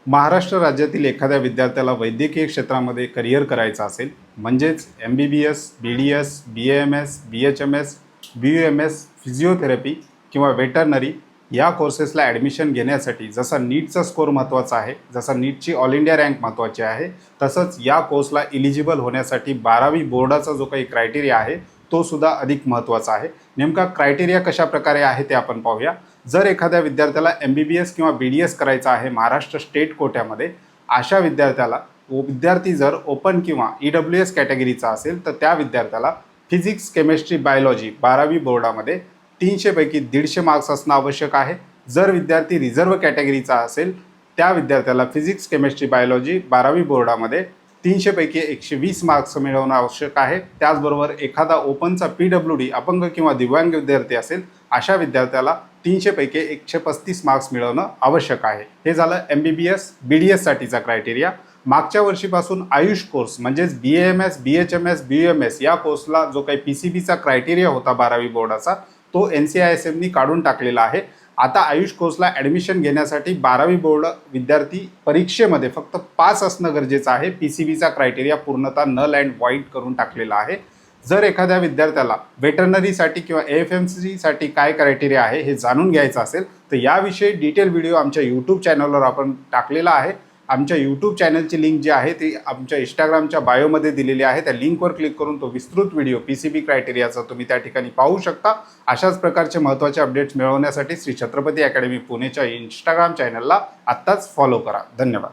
महाराष्ट्र राज्यातील एखाद्या विद्यार्थ्याला वैद्यकीय क्षेत्रामध्ये करिअर करायचं असेल, म्हणजेच MBBS, BDS, BAMS, BHMS, BUMS, physiotherapy किंवा वेटरनरी या कोर्सेसला ॲडमिशन घेण्यासाठी जसा नीटचा स्कोअर महत्त्वाचा आहे, जसा नीटची ऑल इंडिया रँक महत्त्वाची आहे, तसंच या कोर्सला इलिजिबल होण्यासाठी 12वी बोर्डाचा जो काही क्रायटेरिया आहे तो सुद्धा अधिक महत्त्वाचा आहे। नेमका क्रायटेरिया कशा प्रकारे आहे ते आपण पाहूया। जर एखाद्या विद्यार्थ्याला MBBS किंवा BDS करायचं आहे महाराष्ट्र स्टेट कोट्यामध्ये, अशा विद्यार्थी जर ओपन किंवा EWS कॅटेगरीचा असेल तर त्या विद्यार्थ्याला फिजिक्स, केमिस्ट्री, बायोलॉजी 12वी बोर्डामध्ये 300 पैकी 150 मार्क्स असणं आवश्यक आहे। जर विद्यार्थी रिझर्व कॅटेगरीचा असेल त्या विद्यार्थ्याला फिजिक्स, केमिस्ट्री, बायोलॉजी 12वी बोर्डामध्ये 300 पैकी 120 मार्क्स मिळवणं आवश्यक आहे। त्याचबरोबर एखादा ओपनचा PWD अपंग किंवा दिव्यांग विद्यार्थी असेल, अशा विद्यार्थ्याला 300 पैकी 135 मार्क्स मिळवणं आवश्यक आहे। हे झालं MBBS BDS साठीचा क्रायटेरिया। मागच्या वर्षीपासून आयुष कोर्स म्हणजेच BAMS, BHMS, BUMS या कोर्सला जो काही PCBचा क्रायटेरिया होता 12वी बोर्डाचा तो NCISMनी काढून टाकलेला आहे। आता आयुष कोर्सला ॲडमिशन घेण्यासाठी 12वी बोर्ड विद्यार्थी परीक्षेमध्ये फक्त पास असणं गरजेचं आहे। PCBचा क्रायटेरिया पूर्णतः नल अँड व्हाईट करून टाकलेला आहे। जर एखाद्या विद्यार्थ्याला वेटरनरीसाठी किंवा AFMCसाठी काय क्रायटेरिया आहे हे जाणून घ्यायचं असेल तर याविषयी डिटेल व्हिडिओ आमच्या यूट्यूब चॅनलवर आपण टाकलेला आहे। आमच्या यूट्यूब चॅनलची लिंक जी आहे ती आमच्या इंस्टाग्रामच्या बायोमध्ये दिलेली आहे। त्या लिंकवर क्लिक करून तो विस्तृत व्हिडिओ PCB क्रायटेरियाचा तुम्ही त्या ठिकाणी पाहू शकता। अशाच प्रकारचे महत्त्वाचे अपडेट्स मिळवण्यासाठी श्री छत्रपती अकॅडमी पुणेच्या इंस्टाग्राम चॅनलला आत्ताच फॉलो करा। धन्यवाद।